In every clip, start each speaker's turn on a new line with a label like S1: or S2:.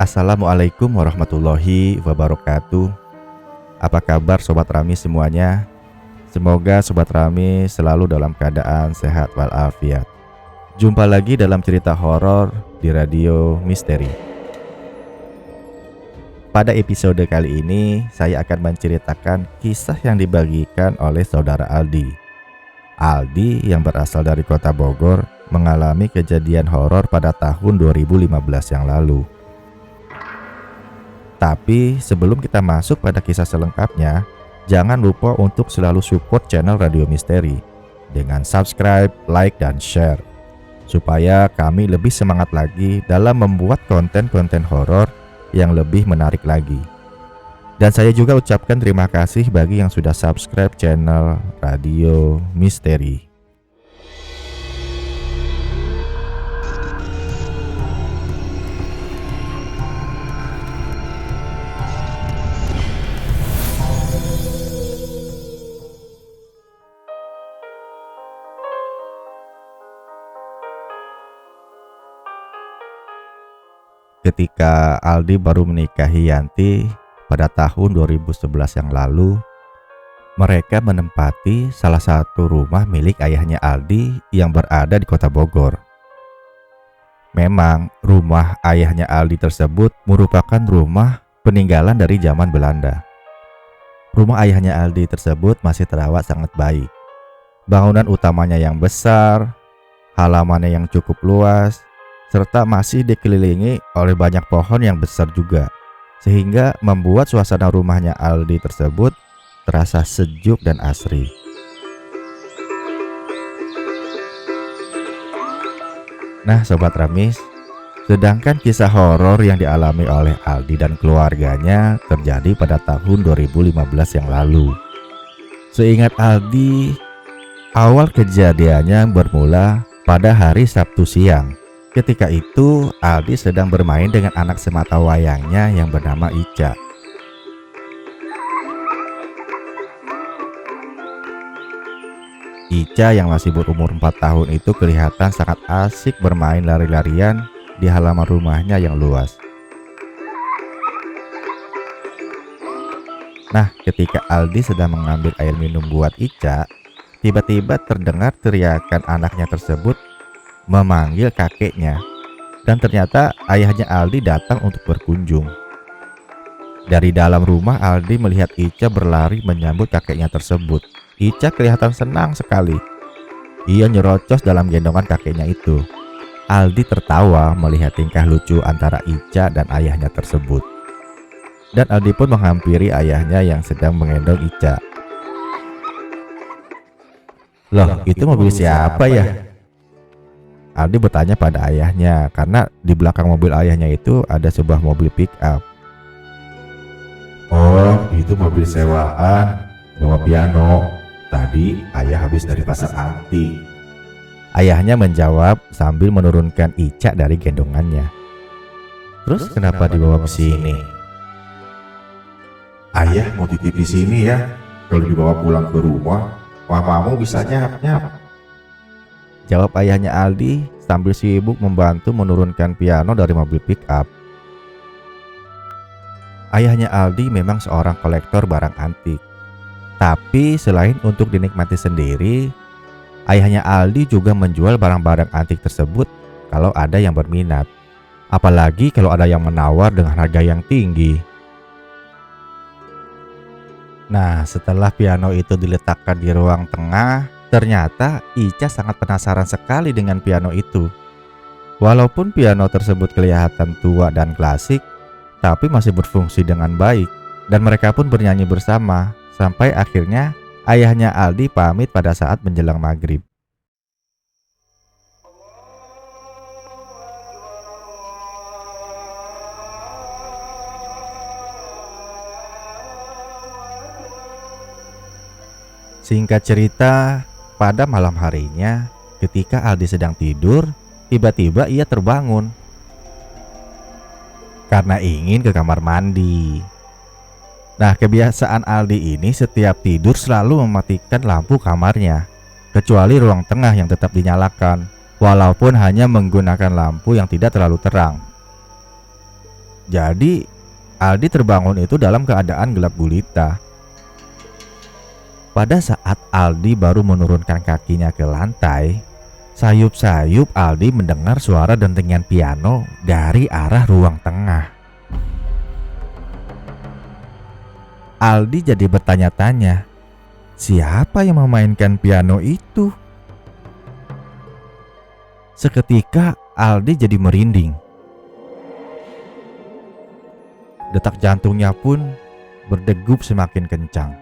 S1: Assalamualaikum warahmatullahi wabarakatuh. Apa kabar Sobat Rami semuanya? Semoga Sobat Rami selalu dalam keadaan sehat walafiat. Jumpa lagi dalam cerita horor di Radio Misteri. Pada episode kali ini saya akan menceritakan kisah yang dibagikan oleh saudara Aldi. Aldi yang berasal dari kota Bogor mengalami kejadian horor pada tahun 2015 yang lalu. Tapi sebelum kita masuk pada kisah selengkapnya, jangan lupa untuk selalu support channel Radio Misteri dengan subscribe, like, dan share, supaya kami lebih semangat lagi dalam membuat konten-konten horor yang lebih menarik lagi. Dan saya juga ucapkan terima kasih bagi yang sudah subscribe channel Radio Misteri. Ketika Aldi baru menikahi Yanti pada tahun 2011 yang lalu, mereka menempati salah satu rumah milik ayahnya Aldi yang berada di kota Bogor. Memang rumah ayahnya Aldi tersebut merupakan rumah peninggalan dari zaman Belanda. Rumah ayahnya Aldi tersebut masih terawat sangat baik. Bangunan utamanya yang besar, halamannya yang cukup luas, serta masih dikelilingi oleh banyak pohon yang besar juga, sehingga membuat suasana rumahnya Aldi tersebut terasa sejuk dan asri. Nah Sobat Ramis, sedangkan kisah horor yang dialami oleh Aldi dan keluarganya terjadi pada tahun 2015 yang lalu. Seingat Aldi, awal kejadiannya bermula pada hari Sabtu siang. Ketika itu, Aldi sedang bermain dengan anak semata wayangnya yang bernama Ica. Ica yang masih berumur 4 tahun itu kelihatan sangat asik bermain lari-larian di halaman rumahnya yang luas. Nah, ketika Aldi sedang mengambil air minum buat Ica, tiba-tiba terdengar teriakan anaknya tersebut memanggil kakeknya, dan ternyata ayahnya Aldi datang untuk berkunjung. Dari dalam rumah Aldi melihat Ica berlari menyambut kakeknya tersebut. Ica kelihatan senang sekali. Ia nyerocos dalam gendongan kakeknya itu. Aldi tertawa melihat tingkah lucu antara Ica dan ayahnya tersebut. Dan Aldi pun menghampiri ayahnya yang sedang menggendong Ica. "Loh, itu mobil siapa ya?" Aldi bertanya pada ayahnya karena di belakang mobil ayahnya itu ada sebuah mobil pick up.
S2: "Oh, itu mobil sewaan, bawa piano. Tadi ayah habis dari pasar antik."
S1: Ayahnya menjawab sambil menurunkan Ica dari gendongannya.
S2: "Terus kenapa dibawa ke sini?" "Ayah mau titip di sini ya. Kalau dibawa pulang ke rumah, mamamu bisa nyap-nyap,"
S1: jawab ayahnya Aldi sambil sibuk membantu menurunkan piano dari mobil pick up. Ayahnya Aldi memang seorang kolektor barang antik. Tapi selain untuk dinikmati sendiri, ayahnya Aldi juga menjual barang-barang antik tersebut kalau ada yang berminat. Apalagi kalau ada yang menawar dengan harga yang tinggi. Nah, setelah piano itu diletakkan di ruang tengah, ternyata Ica sangat penasaran sekali dengan piano itu. Walaupun piano tersebut kelihatan tua dan klasik, tapi masih berfungsi dengan baik. Dan mereka pun bernyanyi bersama, sampai akhirnya ayahnya Aldi pamit pada saat menjelang maghrib. Singkat cerita, pada malam harinya ketika Aldi sedang tidur, tiba-tiba ia terbangun karena ingin ke kamar mandi. Nah, kebiasaan Aldi ini setiap tidur selalu mematikan lampu kamarnya, kecuali ruang tengah yang tetap dinyalakan, walaupun hanya menggunakan lampu yang tidak terlalu terang. Jadi, Aldi terbangun itu dalam keadaan gelap gulita. Pada saat Aldi baru menurunkan kakinya ke lantai, sayup-sayup Aldi mendengar suara dentingan piano dari arah ruang tengah. Aldi jadi bertanya-tanya, siapa yang memainkan piano itu? Seketika Aldi jadi merinding. Detak jantungnya pun berdegup semakin kencang.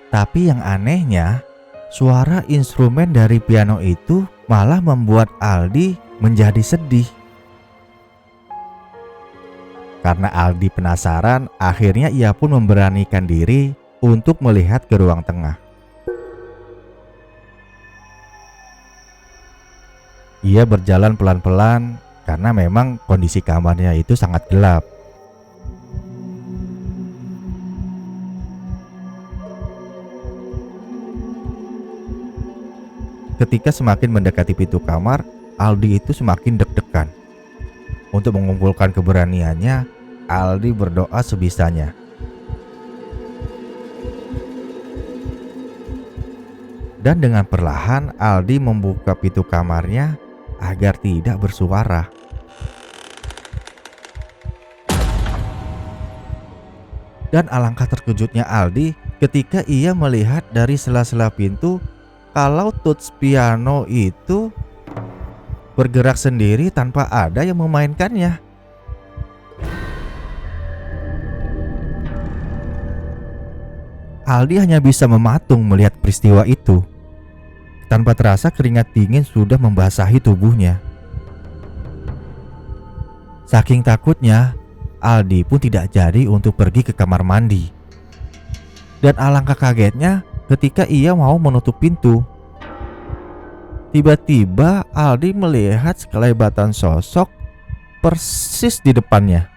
S1: Tapi yang anehnya, suara instrumen dari piano itu malah membuat Aldi menjadi sedih. Karena Aldi penasaran, akhirnya ia pun memberanikan diri untuk melihat ke ruang tengah. Ia berjalan pelan-pelan karena memang kondisi kamarnya itu sangat gelap. Ketika semakin mendekati pintu kamar, Aldi itu semakin deg-degan. Untuk mengumpulkan keberaniannya, Aldi berdoa sebisanya. Dan dengan perlahan Aldi membuka pintu kamarnya agar tidak bersuara. Dan alangkah terkejutnya Aldi ketika ia melihat dari sela-sela pintu kalau tuts piano itu bergerak sendiri tanpa ada yang memainkannya. Aldi hanya bisa mematung melihat peristiwa itu. Tanpa terasa keringat dingin sudah membasahi tubuhnya. Saking takutnya, Aldi pun tidak jadi untuk pergi ke kamar mandi. Dan alangkah kagetnya ketika ia mau menutup pintu. Tiba-tiba Aldi melihat sekelebatan sosok persis di depannya.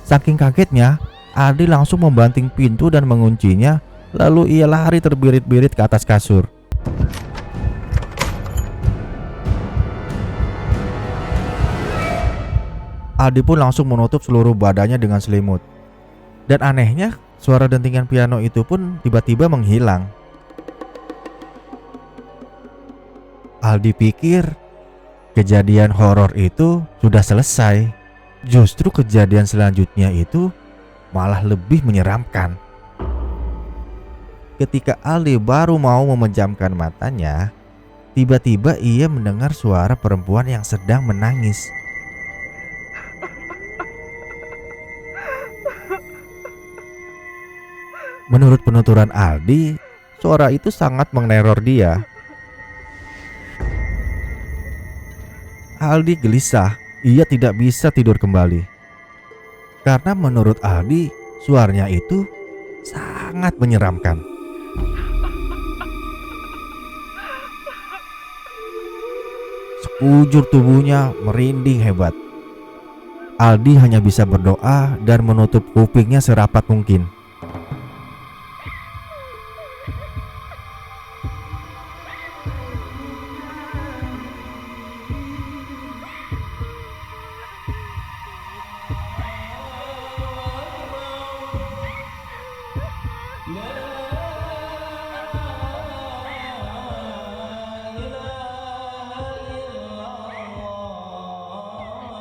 S1: Saking kagetnya, Aldi langsung membanting pintu dan menguncinya, lalu ia lari terbirit-birit ke atas kasur. Aldi pun langsung menutup seluruh badannya dengan selimut. Dan anehnya, suara dentingan piano itu pun tiba-tiba menghilang. Aldi pikir kejadian horor itu sudah selesai. Justru kejadian selanjutnya itu malah lebih menyeramkan. Ketika Aldi baru mau memejamkan matanya, tiba-tiba ia mendengar suara perempuan yang sedang menangis. Menurut penuturan Aldi, suara itu sangat meneror dia. Aldi gelisah, ia tidak bisa tidur kembali. Karena menurut Aldi, suaranya itu sangat menyeramkan. Sekujur tubuhnya merinding hebat. Aldi hanya bisa berdoa dan menutup kupingnya serapat mungkin.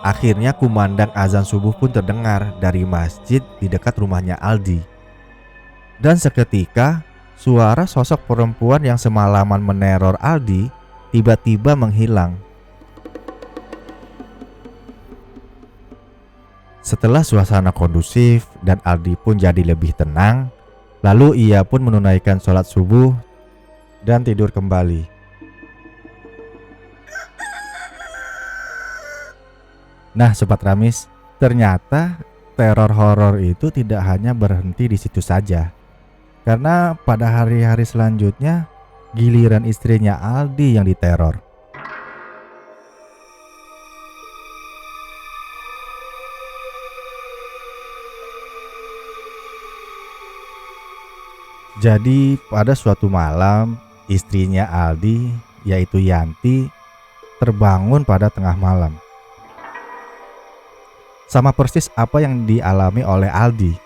S1: Akhirnya kumandang azan subuh pun terdengar dari masjid di dekat rumahnya Aldi. Dan seketika suara sosok perempuan yang semalaman meneror Aldi tiba-tiba menghilang. Setelah suasana kondusif dan Aldi pun jadi lebih tenang, lalu ia pun menunaikan sholat subuh dan tidur kembali. Nah Sobat Ramis, ternyata teror horor itu tidak hanya berhenti di situ saja. Karena pada hari-hari selanjutnya Giliran istrinya Aldi yang diteror. Jadi pada suatu malam, istrinya Aldi, yaitu Yanti, terbangun pada tengah malam. Sama persis apa yang dialami oleh Aldi.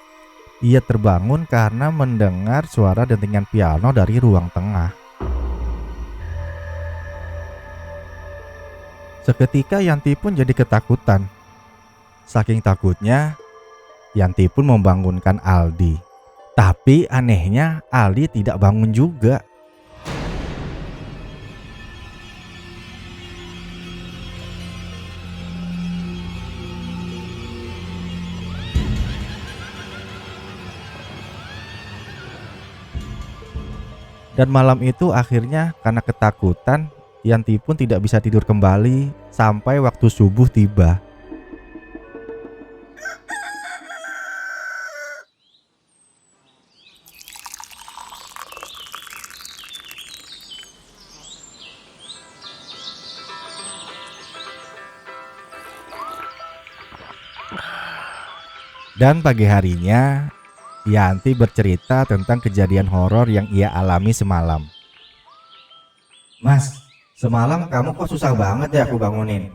S1: Ia terbangun karena mendengar suara dentingan piano dari ruang tengah. Seketika Yanti pun jadi ketakutan. Saking takutnya, Yanti pun membangunkan Aldi. Tapi anehnya Aldi tidak bangun juga. Dan malam itu akhirnya karena ketakutan, Yanti pun tidak bisa tidur kembali sampai waktu subuh tiba. Dan pagi harinya, Yanti bercerita tentang kejadian horor yang ia alami semalam.
S3: Mas, semalam kamu kok susah banget ya aku bangunin.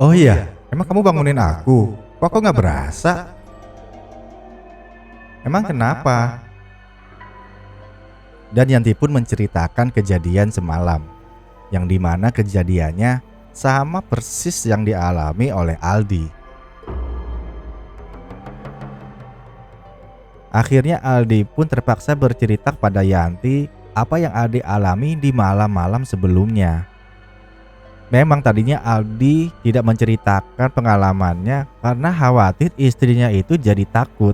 S1: Oh iya, emang kamu bangunin aku? Kok aku nggak berasa? Emang kenapa? Dan Yanti pun menceritakan kejadian semalam, yang dimana kejadiannya sama persis yang dialami oleh Aldi. Akhirnya Aldi pun terpaksa bercerita pada Yanti apa yang Aldi alami di malam-malam sebelumnya. Memang tadinya Aldi tidak menceritakan pengalamannya karena khawatir istrinya itu jadi takut.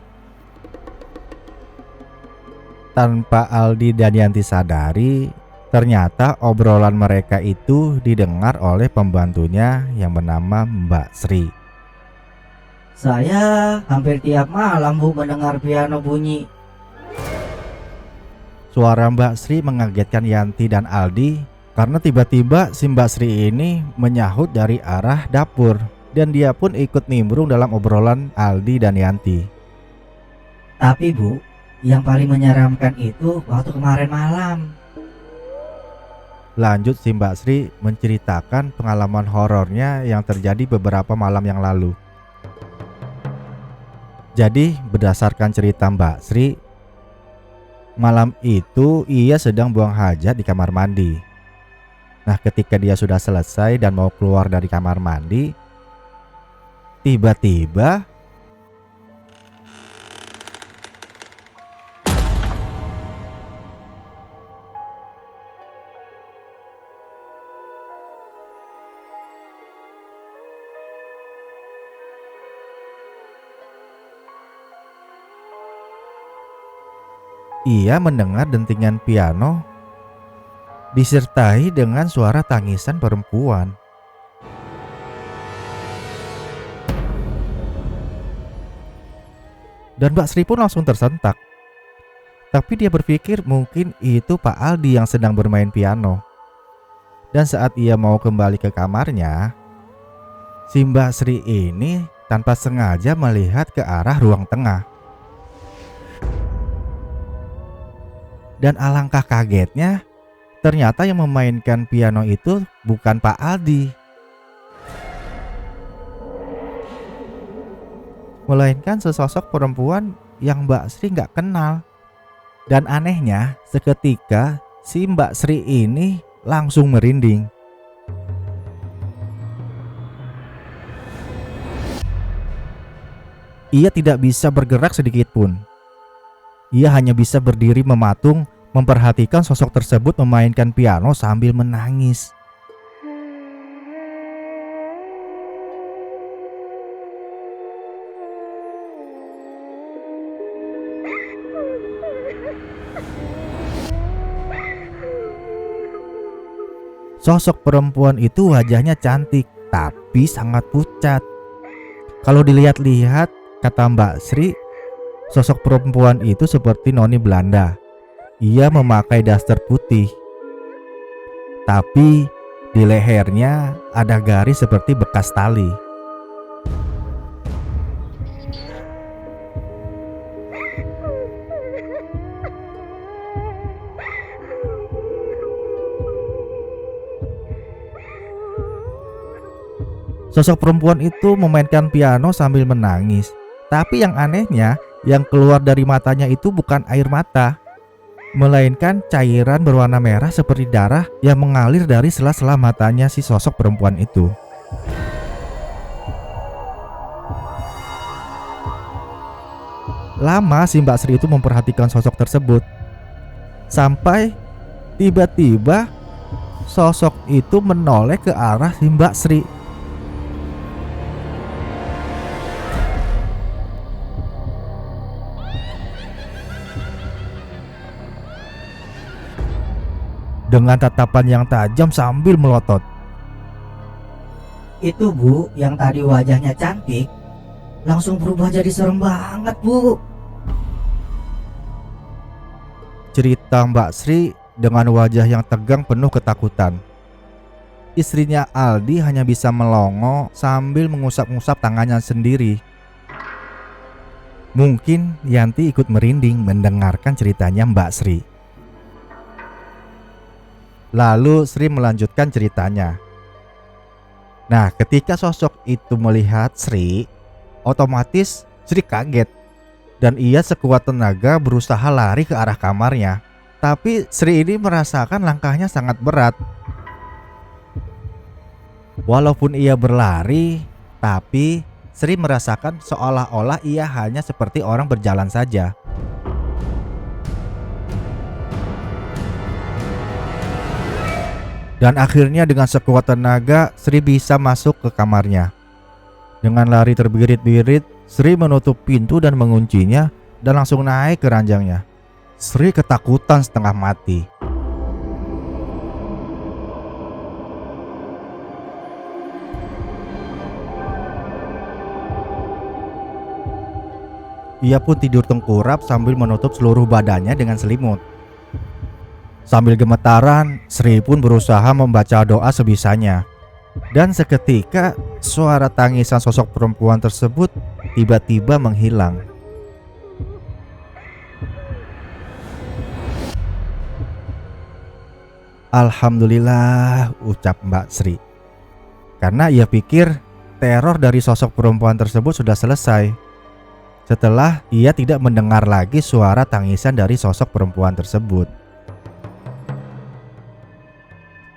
S1: Tanpa Aldi dan Yanti sadari, ternyata obrolan mereka itu didengar oleh pembantunya yang bernama Mbak Sri.
S3: Saya hampir tiap malam Bu mendengar piano bunyi.
S1: Suara Mbak Sri mengagetkan Yanti dan Aldi karena tiba-tiba si Mbak Sri ini menyahut dari arah dapur dan dia pun ikut nimbrung dalam obrolan Aldi dan Yanti.
S3: Tapi Bu, yang paling menyeramkan itu waktu kemarin malam.
S1: Lanjut si Mbak Sri menceritakan pengalaman horornya yang terjadi beberapa malam yang lalu. Jadi berdasarkan cerita Mbak Sri, malam itu ia sedang buang hajat di kamar mandi. Nah, ketika dia sudah selesai dan mau keluar dari kamar mandi, tiba-tiba ia mendengar dentingan piano disertai dengan suara tangisan perempuan. Dan Mbak Sri pun langsung tersentak. Tapi dia berpikir mungkin itu Pak Aldi yang sedang bermain piano. Dan saat ia mau kembali ke kamarnya, si Mbak Sri ini tanpa sengaja melihat ke arah ruang tengah. Dan alangkah kagetnya, ternyata yang memainkan piano itu bukan Pak Aldi, melainkan sesosok perempuan yang Mbak Sri nggak kenal. Dan anehnya, seketika si Mbak Sri ini langsung merinding. Ia tidak bisa bergerak sedikit pun. Ia hanya bisa berdiri mematung, memperhatikan sosok tersebut memainkan piano sambil menangis. Sosok perempuan itu wajahnya cantik, tapi sangat pucat. Kalau dilihat-lihat, kata Mbak Sri, sosok perempuan itu seperti noni Belanda. Ia memakai daster putih, tapi di lehernya ada garis seperti bekas tali. Sosok perempuan itu memainkan piano sambil menangis. Tapi yang anehnya, yang keluar dari matanya itu bukan air mata, melainkan cairan berwarna merah seperti darah yang mengalir dari sela-sela matanya si sosok perempuan itu. Lama si Mbak Sri itu memperhatikan sosok tersebut, sampai tiba-tiba sosok itu menoleh ke arah si Mbak Sri. Dengan tatapan yang tajam sambil melotot.
S3: Itu Bu, yang tadi wajahnya cantik langsung berubah jadi serem banget Bu.
S1: Cerita Mbak Sri dengan wajah yang tegang penuh ketakutan. Istrinya Aldi hanya bisa melongo sambil mengusap-ngusap tangannya sendiri. Mungkin Yanti ikut merinding mendengarkan ceritanya Mbak Sri. Lalu Sri melanjutkan ceritanya. Nah, ketika sosok itu melihat Sri, otomatis Sri kaget dan ia sekuat tenaga berusaha lari ke arah kamarnya. Tapi Sri ini merasakan langkahnya sangat berat. Walaupun ia berlari, tapi Sri merasakan seolah-olah ia hanya seperti orang berjalan saja. Dan akhirnya dengan sekuat tenaga Sri bisa masuk ke kamarnya. Dengan lari terbirit-birit, Sri menutup pintu dan menguncinya dan langsung naik ke ranjangnya. Sri ketakutan setengah mati. Ia pun tidur tengkurap sambil menutup seluruh badannya dengan selimut. Sambil gemetaran, Sri pun berusaha membaca doa sebisanya. Dan seketika suara tangisan sosok perempuan tersebut tiba-tiba menghilang. Alhamdulillah, ucap Mbak Sri. Karena ia pikir teror dari sosok perempuan tersebut sudah selesai. Setelah ia tidak mendengar lagi suara tangisan dari sosok perempuan tersebut.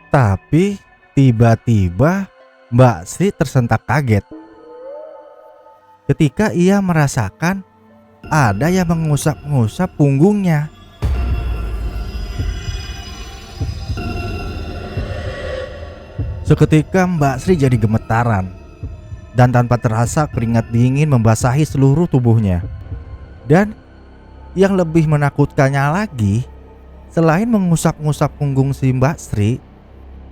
S1: Tapi tiba-tiba Mbak Sri tersentak kaget ketika ia merasakan ada yang mengusap-ngusap punggungnya. Seketika Mbak Sri jadi gemetaran dan tanpa terasa keringat dingin membasahi seluruh tubuhnya. Dan yang lebih menakutkannya lagi, selain mengusap-ngusap punggung si Mbak Sri,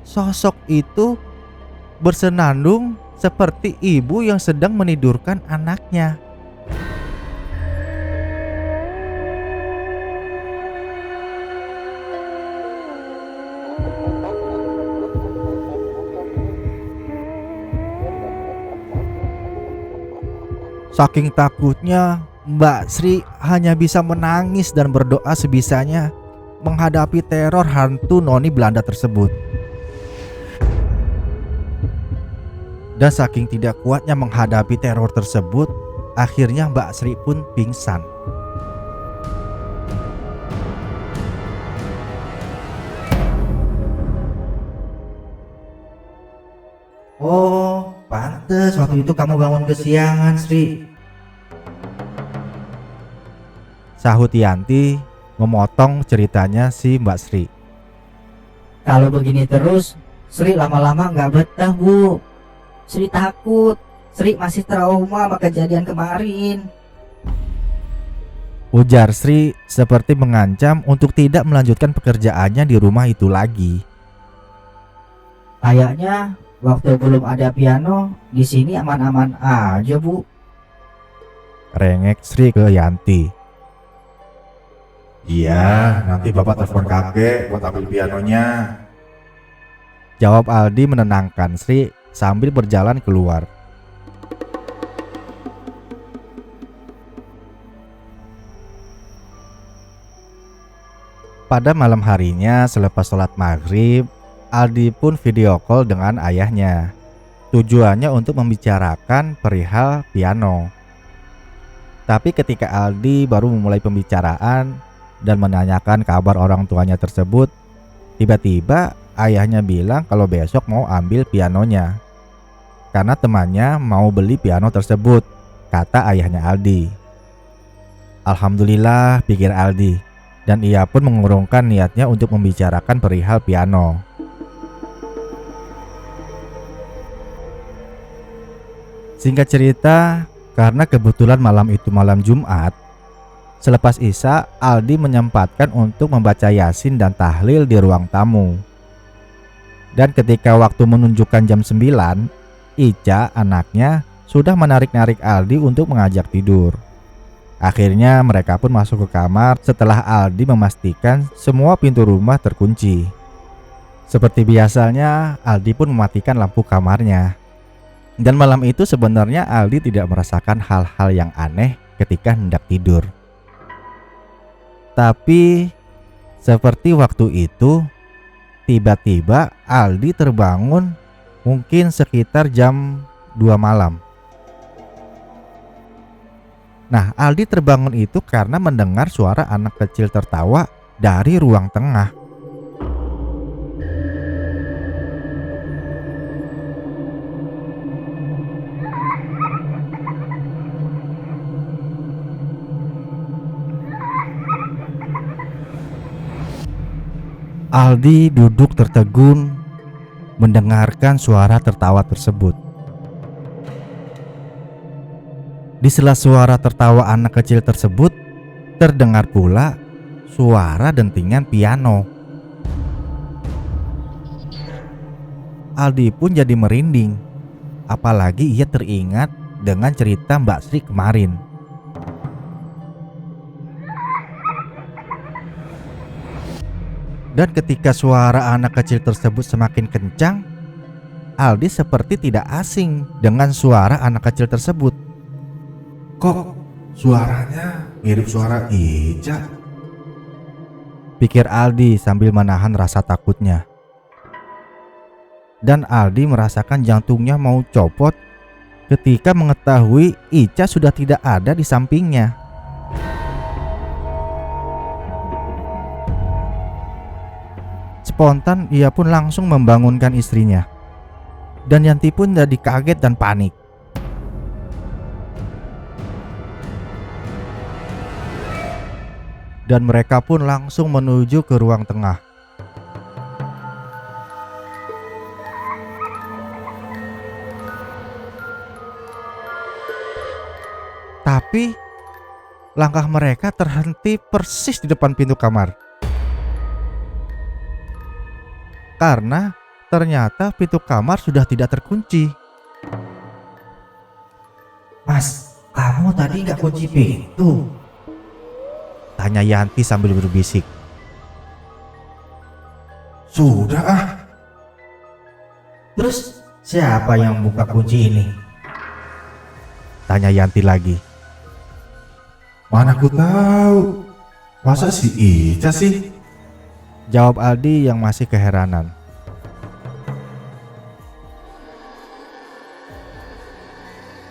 S1: sosok itu bersenandung seperti ibu yang sedang menidurkan anaknya. Saking takutnya, Mbak Sri hanya bisa menangis dan berdoa sebisanya menghadapi teror hantu noni Belanda tersebut. Dan saking tidak kuatnya menghadapi teror tersebut, akhirnya Mbak Sri pun pingsan.
S3: Oh, pantes waktu itu kamu bangun kesiangan, Sri.
S1: Sahut Yanti memotong ceritanya si Mbak Sri.
S3: Kalau begini terus, Sri lama-lama nggak betah, Bu. Sri takut. Sri masih trauma sama kejadian kemarin.
S1: Ujar Sri seperti mengancam untuk tidak melanjutkan pekerjaannya di rumah itu lagi.
S3: Kayaknya waktu belum ada piano, di sini aman-aman aja, Bu.
S1: Rengek Sri ke Yanti.
S2: Iya, nanti bapak telepon kakek buat ambil pianonya.
S1: Jawab Aldi menenangkan Sri sambil berjalan keluar. Pada malam harinya selepas sholat maghrib, Aldi pun video call dengan ayahnya. Tujuannya untuk membicarakan perihal piano. Tapi ketika Aldi baru memulai pembicaraan dan menanyakan kabar orang tuanya tersebut, tiba-tiba ayahnya bilang kalau besok mau ambil pianonya. Karena temannya mau beli piano tersebut, kata ayahnya Aldi. Alhamdulillah, pikir Aldi, dan ia pun mengurungkan niatnya untuk membicarakan perihal piano. Singkat cerita, karena kebetulan malam itu malam Jumat, selepas Isya, Aldi menyempatkan untuk membaca Yasin dan tahlil di ruang tamu. Dan ketika waktu menunjukkan jam 9, Ica, anaknya, sudah menarik-narik Aldi untuk mengajak tidur. Akhirnya mereka pun masuk ke kamar setelah Aldi memastikan semua pintu rumah terkunci. Seperti biasanya, Aldi pun mematikan lampu kamarnya. Dan malam itu sebenarnya Aldi tidak merasakan hal-hal yang aneh ketika hendak tidur. Tapi seperti waktu itu, tiba-tiba Aldi terbangun mungkin sekitar jam 2 malam. Nah, Aldi terbangun itu karena mendengar suara anak kecil tertawa dari ruang tengah. Aldi duduk tertegun mendengarkan suara tertawa tersebut. Di sela suara tertawa anak kecil tersebut, terdengar pula suara dentingan piano. Aldi pun jadi merinding, apalagi ia teringat dengan cerita Mbak Sri kemarin. Dan ketika suara anak kecil tersebut semakin kencang, Aldi seperti tidak asing dengan suara anak kecil tersebut.
S2: Kok suaranya mirip suara Ica?
S1: Pikir Aldi sambil menahan rasa takutnya. Dan Aldi merasakan jantungnya mau copot ketika mengetahui Ica sudah tidak ada di sampingnya. Spontan ia pun langsung membangunkan istrinya. Dan Yanti pun jadi kaget dan panik. Dan mereka pun langsung menuju ke ruang tengah. Tapi langkah mereka terhenti persis di depan pintu kamar. Karena ternyata pintu kamar sudah tidak terkunci.
S3: Mas, kamu tadi nggak kunci pintu?
S1: Tanya Yanti sambil berbisik.
S2: Sudah ah.
S3: Terus siapa yang buka kunci ini?
S1: Tanya Yanti lagi.
S2: Mana aku tahu. Masa si Ica sih?
S1: Jawab Aldi yang masih keheranan.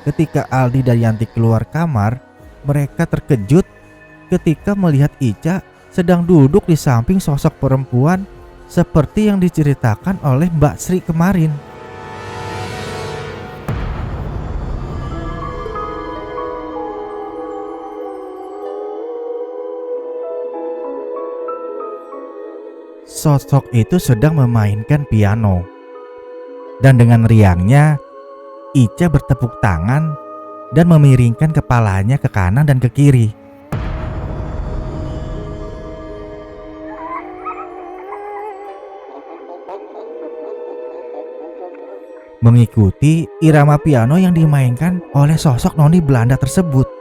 S1: Ketika Aldi dan Yanti keluar kamar, mereka terkejut ketika melihat Ica sedang duduk di samping sosok perempuan seperti yang diceritakan oleh Mbak Sri kemarin. Sosok itu sedang memainkan piano. Dan dengan riangnya, Ica bertepuk tangan dan memiringkan kepalanya ke kanan dan ke kiri. Mengikuti irama piano yang dimainkan oleh sosok noni Belanda tersebut.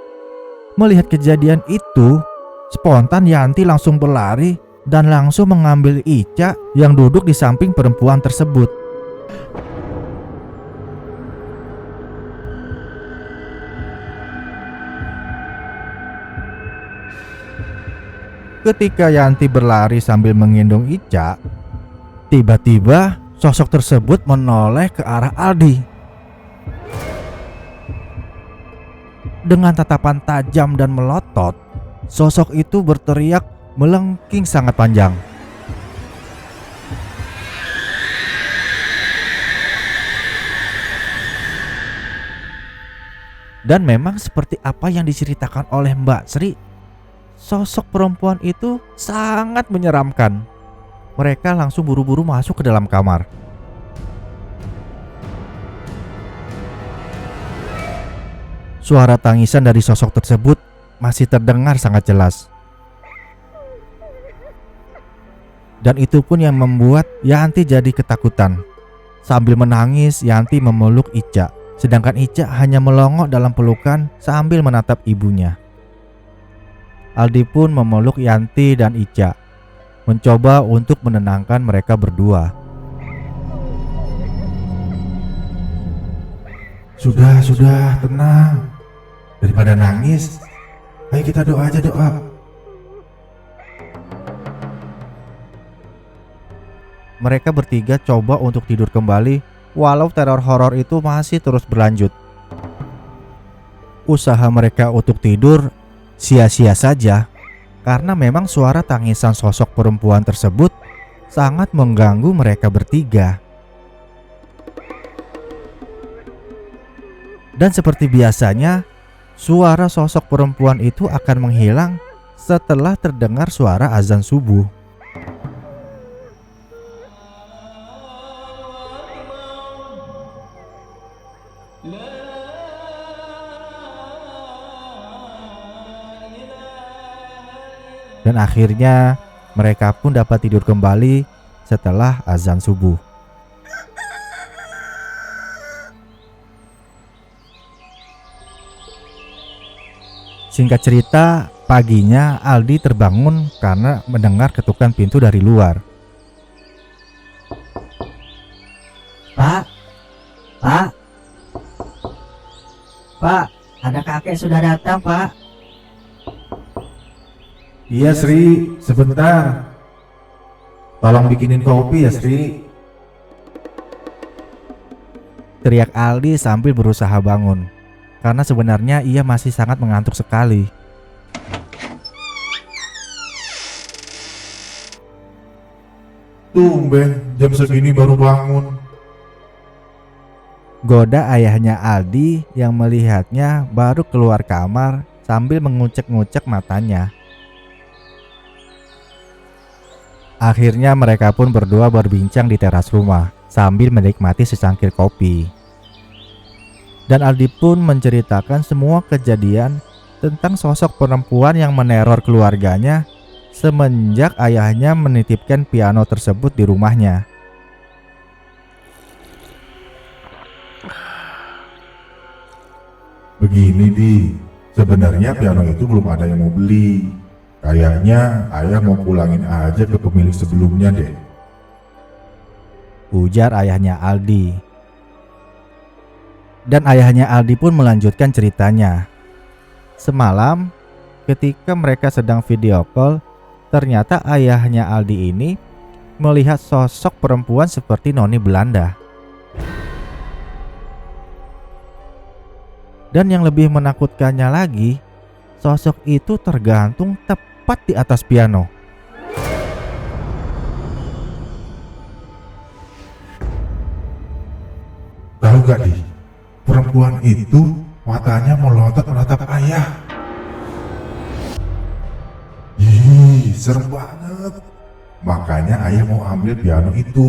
S1: Melihat kejadian itu, Spontan Yanti langsung berlari dan langsung mengambil Ica yang duduk di samping perempuan tersebut. Ketika Yanti berlari sambil menggendong Ica, tiba-tiba sosok tersebut menoleh ke arah Aldi. Dengan tatapan tajam dan melotot, sosok itu berteriak melengking sangat panjang. Dan memang seperti apa yang diceritakan oleh Mbak Sri, sosok perempuan itu sangat menyeramkan. Mereka langsung buru-buru masuk ke dalam kamar. Suara tangisan dari sosok tersebut masih terdengar sangat jelas. Dan itu pun yang membuat Yanti jadi ketakutan. Sambil menangis, Yanti memeluk Ica, sedangkan Ica hanya melongo dalam pelukan sambil menatap ibunya. Aldi pun memeluk Yanti dan Ica, mencoba untuk menenangkan mereka berdua.
S2: Sudah, tenang. Daripada nangis, ayo kita doa aja, doa.
S1: Mereka bertiga coba untuk tidur kembali, walau teror horor itu masih terus berlanjut. Usaha mereka untuk tidur sia-sia saja, karena memang suara tangisan sosok perempuan tersebut sangat mengganggu mereka bertiga. Dan seperti biasanya, suara sosok perempuan itu akan menghilang setelah terdengar suara azan subuh. Dan akhirnya mereka pun dapat tidur kembali setelah azan subuh. Singkat cerita, paginya Aldi terbangun karena mendengar ketukan pintu dari luar.
S3: Pak, ada kakek sudah datang, Pak.
S2: Iya Sri, sebentar. Tolong bikinin kopi ya Sri.
S1: Teriak Aldi sambil berusaha bangun, karena sebenarnya ia masih sangat mengantuk sekali.
S2: Tumben, jam segini baru bangun.
S1: Goda ayahnya Aldi yang melihatnya baru keluar kamar sambil mengucek-ngucek matanya. Akhirnya mereka pun berdua berbincang di teras rumah sambil menikmati secangkir kopi. Dan Aldi pun menceritakan semua kejadian tentang sosok perempuan yang meneror keluarganya semenjak ayahnya menitipkan piano tersebut di rumahnya.
S2: Begini Di, sebenarnya piano itu belum ada yang mau beli. Kayaknya ayah mau pulangin aja ke pemilik sebelumnya deh.
S1: Ujar ayahnya Aldi. Dan ayahnya Aldi pun melanjutkan ceritanya. Semalam ketika mereka sedang video call, ternyata ayahnya Aldi ini melihat sosok perempuan seperti noni Belanda. Dan yang lebih menakutkannya lagi, sosok itu tergantung tepat di atas piano.
S2: Tahu gak Di, perempuan itu matanya melotot menatap ayah. Ih, serem banget. Makanya ayah mau ambil piano itu,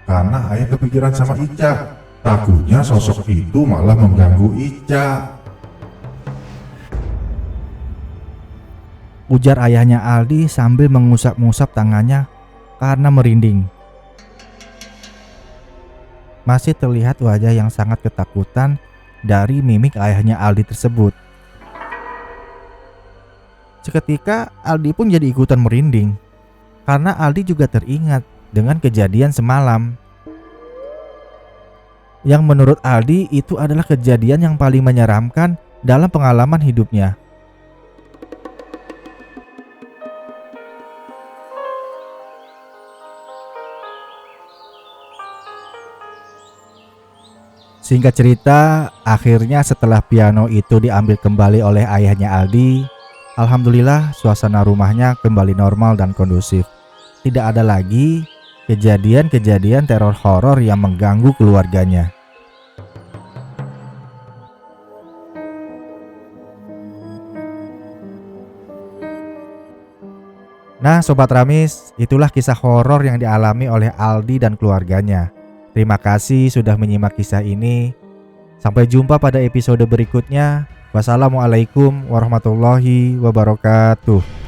S2: karena ayah kepikiran sama Ica. Takutnya sosok itu malah mengganggu Ica.
S1: Ujar ayahnya Aldi sambil mengusap-ngusap tangannya karena merinding. Masih terlihat wajah yang sangat ketakutan dari mimik ayahnya Aldi tersebut. Seketika Aldi pun jadi ikutan merinding, karena Aldi juga teringat dengan kejadian semalam. Yang menurut Aldi itu adalah kejadian yang paling menyeramkan dalam pengalaman hidupnya. Singkat cerita, akhirnya setelah piano itu diambil kembali oleh ayahnya Aldi, alhamdulillah suasana rumahnya kembali normal dan kondusif. Tidak ada lagi kejadian-kejadian teror horor yang mengganggu keluarganya. Nah Sobat Ramis, itulah kisah horor yang dialami oleh Aldi dan keluarganya. Terima kasih sudah menyimak kisah ini. Sampai jumpa pada episode berikutnya. Wassalamualaikum warahmatullahi wabarakatuh.